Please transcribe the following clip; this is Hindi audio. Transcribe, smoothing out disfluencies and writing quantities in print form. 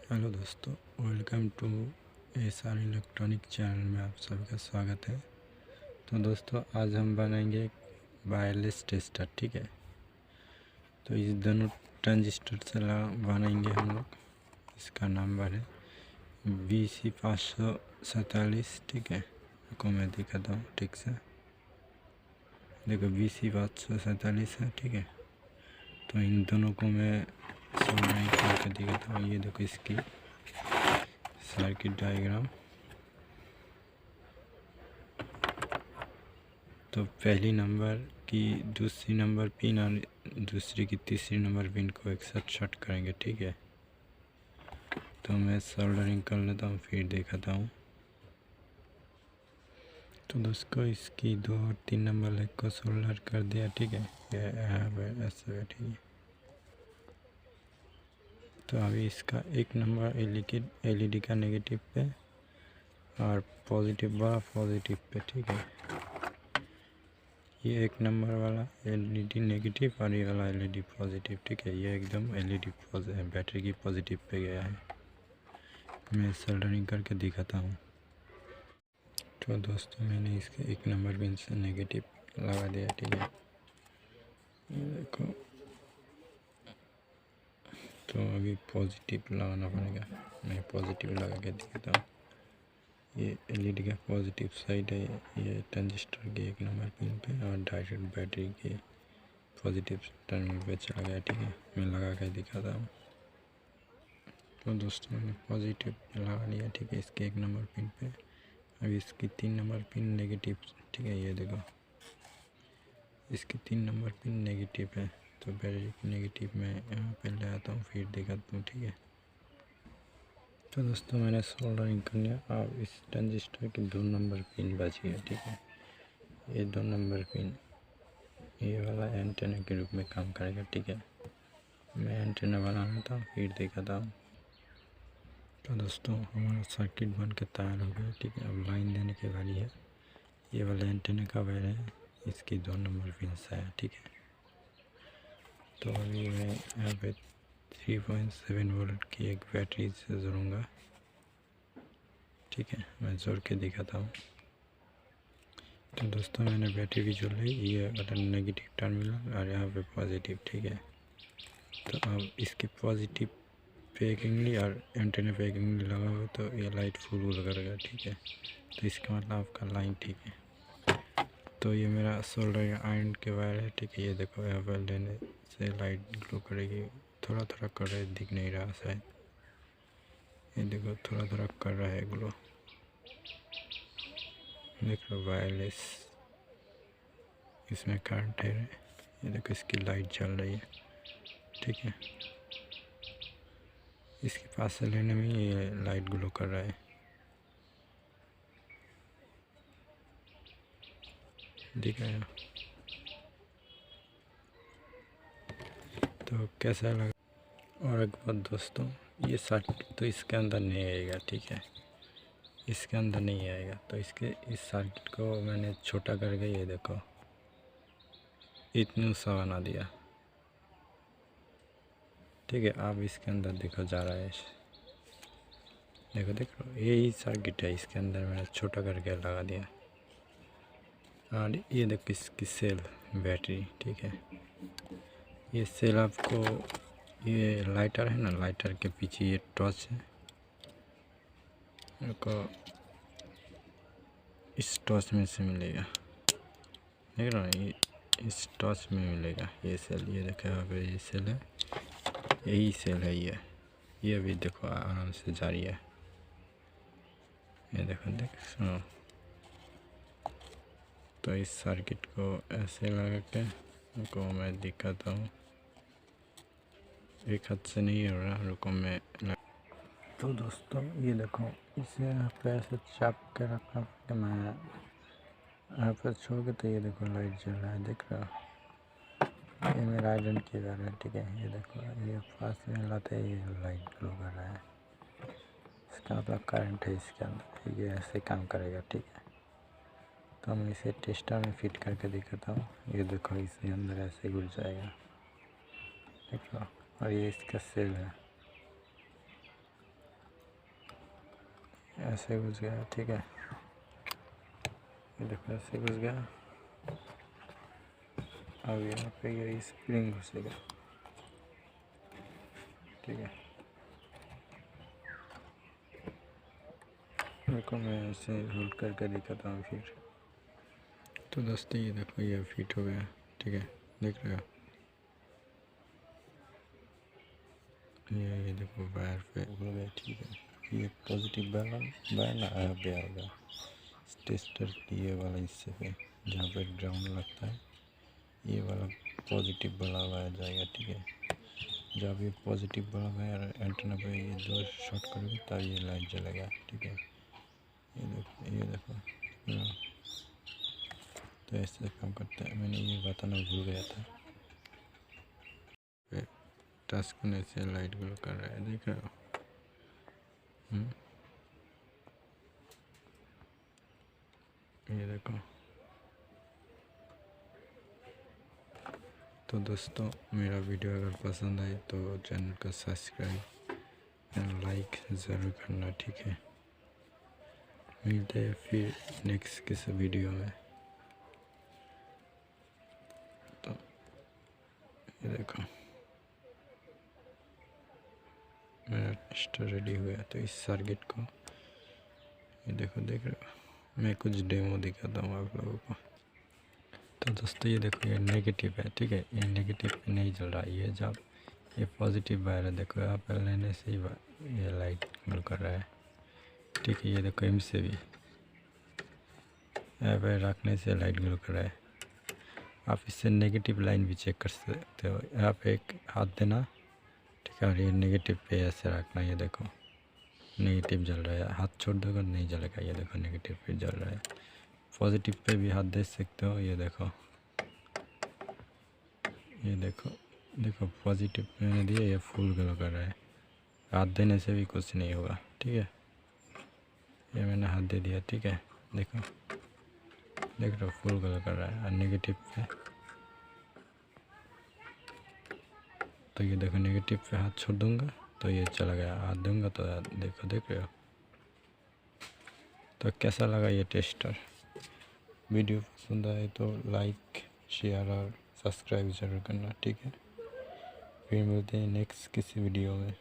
हेलो दोस्तों, welcome to SR electronic channel में आप सभी का स्वागत है। तो दोस्तों, आज हम बनाएंगे वायरलेस टेस्टर। ठीक है, तो इस दोनों ट्रांजिस्टर से बनाएंगे हम लोग। इसका नंबर है BC547। ठीक है, आपको मैं दिखाता हूँ ठीक से। देखो BC547 है। ठीक है, तो इन दोनों को मैं सोल्डरिंग करके दिखाता हूँ। ये देखो इसकी सर्किट डायग्राम। तो पहली नंबर की दूसरी नंबर पिन और दूसरी की तीसरी नंबर पिन को एक साथ शॉर्ट करेंगे। ठीक है, तो मैं सोल्डरिंग कर लेता हूँ, फिर दिखाता हूँ। तो दोस्तों, इसकी 2 और 3 नंबर लाइट को सोल्डर कर दिया। ठीक है, ये ऐसे बैठी है। तो अभी इसका एक नंबर एलईडी का नेगेटिव पे और पॉजिटिव वाला पॉजिटिव पे। ठीक है, ये एक नंबर वाला एलईडी नेगेटिव और ये वाला एलईडी पॉजिटिव। ठीक है, ये एकदम एलईडी बैटरी की पॉजिटिव पे गया है। मैं सोल्डरिंग करके दिखाता हूँ। तो दोस्तों, मैंने इसके एक नंबर पिन से नेगेटिव लगा दिया। ठीक है, ये देखो। तो अभी पॉजिटिव लगाना पड़ेगा। मैं पॉजिटिव लगा के दिखाता हूँ। ये एलईडी का पॉजिटिव साइड है, ये ट्रांजिस्टर के एक नंबर पिन पे और डायरेक्ट बैटरी के पॉजिटिव टर्मिनल पे चला गया। ठीक है, मैं लगा के दिखाता हूँ। तो दोस्तों, मैंने पॉजिटिव लगा लिया। ठीक है, इसके एक नंबर पिन पे। अभी इसकी 3 नंबर पिन नेगेटिव। ठीक है, ये देखो इसकी 3 नंबर पिन नेगेटिव है। तो बैटरी नेगेटिव में यहाँ पे ले आता हूँ, फिर दिखाता हूँ। ठीक है, तो दोस्तों, मैंने सोल्डरिंग कर लिया। अब इस ट्रांजिस्टर की 2 नंबर पिन बच गया। ठीक है, ये 2 नंबर पिन ये वाला एंटेना के रूप में काम करेगा। ठीक है, मैं एंटेना बना लेता हूँ, फिर दिखाता हूँ। तो दोस्तों, हमारा सर्किट बन के तैयार हो गया। ठीक है, अब लाइन देने की बारी है। ये वाला एंटेना का वायर है, इसकी 2 नंबर पिन से है। ठीक है, तो अभी मैं यहाँ पे 3.7 वोल्ट की एक बैटरी से जोड़ूँगा। ठीक है, मैं जोड़ के दिखाता हूँ। तो दोस्तों, मैंने बैटरी भी जोड़ ली। ये वाला नेगेटिव टर्मिनल और यहाँ पे पॉजिटिव। ठीक है, तो अब इसके पॉजिटिव पैकिंग और एंटेना पैकिंग लगा हुआ, तो ये लाइट फुल करेगा। ठीक है, तो इसका मतलब आपका लाइन ठीक है। तो ये मेरा सोल्डर आयरन के वायर है। ठीक है, ये देखो यहाँ पर लेने से लाइट ग्लो करेगी। थोड़ा थोड़ा कर रहा है, दिख नहीं रहा शायद। ये देखो थोड़ा थोड़ा कर रहा है ग्लो, देख लो। वायरलेस इसमें करंट है। ये देखो इसकी लाइट चल रही है। ठीक है, इसके पास से लेने में ये लाइट ग्लो कर रहा है, दिखाया। तो कैसा लगा? और एक बात दोस्तों, ये सर्किट तो इसके अंदर नहीं आएगा। ठीक है, इसके अंदर नहीं आएगा। तो इसके इस सर्किट को मैंने छोटा करके ये देखो इतने सा बना दिया। ठीक है, आप इसके अंदर देखो जा रहा है। देखो देखो, यही सर्किट है, इसके अंदर मैंने छोटा करके लगा दिया। और ये देखो इसकी सेल बैटरी। ठीक है, ये सेल आपको ये लाइटर है ना, लाइटर के पीछे ये टॉर्च है। आपको इस टॉर्च में से मिलेगा, देख रहा हो, ये इस टॉर्च में मिलेगा ये सेल। ये देखो यहाँ पे ये सेल है, यही सेल है ये अभी देखो आराम से जा रही है। ये देखो सुनो। तो इस सर्किट को ऐसे लगा के उनको मैं दिखाता हूँ। एक हाथ से नहीं हो रहा, रुको मैं तो दोस्तों, ये देखो इसे यहाँ पे ऐसे चाप के रखा कि मैं यहाँ पर छोड़ के, तो ये देखो लाइट जल रहा है, देख रहा हो। ये मेरा आइरन की वायर है। ठीक है, ये देखो ये पास में लाते ये लाइट ग्लो कर रहा है। इसका मतलब करंट है इसके अंदर, ये ऐसे काम करेगा। ठीक है, तो हम इसे टेस्टर में फिट करके दिखाता हूँ। ये देखो इसके अंदर ऐसे घुल जाएगा, देख लो। और ये इसका सेल है। ऐसे घुस गया, ठीक है। ये देखो ऐसे घुस गया। अब यहाँ पे ये स्प्रिंग घुसेगा, ठीक है। देखो मैं ऐसे होल्ड करके दिखाता हूँ फिर। तो दोस्तों ये देखो ये फिट हो गया, ठीक है, देख रहे हो। ये देखो वायर पे हो गया, ठीक है। ये पॉजिटिव वाला वायर ना आ गया टेस्टर ये वाला हिस्से पे जहाँ पे ग्राउंड लगता है, ये वाला पॉजिटिव वाला वायर जाएगा, ठीक है। जब ये पॉजिटिव वाला वायर एंटीना पे ये दो शॉर्ट करोगे तब ये लाइट जलेगा, ठीक है। ये देखो तो ऐसे काम करता है। मैंने ये बताना भूल गया था। टच करने से लाइट ग्लो कर रहा है, देख रहे हो। ये देखो। तो दोस्तों मेरा वीडियो अगर पसंद आए तो चैनल को सब्सक्राइब एंड लाइक ज़रूर करना, ठीक है। मिलते हैं फिर नेक्स्ट किसी वीडियो में। तो ये देखो मेरा स्टोर रेडी हुआ। तो इस सर्किट को ये देखो, देख रहे हो। मैं कुछ डेमो दिखाता हूँ आप लोगों को। तो दोस्तों ये देखो ये नेगेटिव है, ठीक है। ये नेगेटिव पे नहीं जल रहा है। ये जब ये पॉजिटिव वायर है, देखो यहाँ पर लेने से ही ये लाइट ग्लो कर रहा है, ठीक है। ये देखो एम से भी यहाँ पर रखने से लाइट ग्लो कर रहा है। आप इससे नेगेटिव लाइन भी चेक कर सकते हो। यहाँ पे एक हाथ देना, ठीक है, और ये नेगेटिव पे ऐसे रखना। ये देखो नेगेटिव जल रहा है, हाथ छोड़ दोगे नहीं जलेगा। ये देखो नेगेटिव पे जल रहा है। पॉजिटिव पे भी हाथ दे सकते हो। ये देखो, ये देखो, देखो पॉजिटिव पे मैंने दिया, ये फुल ग्लो कर रहा है। हाथ देने से भी कुछ नहीं होगा, ठीक है। ये मैंने हाथ दे दिया, ठीक है। देखो देख रहे हो फुल ग्लो कर रहा है। और नेगेटिव पे तो ये देखो नेगेटिव पे हाथ छोड़ दूंगा तो ये चला गया, हाथ दूंगा तो देखो, देख रहे हो। तो कैसा लगा ये टेस्टर? वीडियो पसंद आए तो लाइक शेयर और सब्सक्राइब ज़रूर करना, ठीक है। फिर मिलते हैं नेक्स्ट किसी वीडियो में।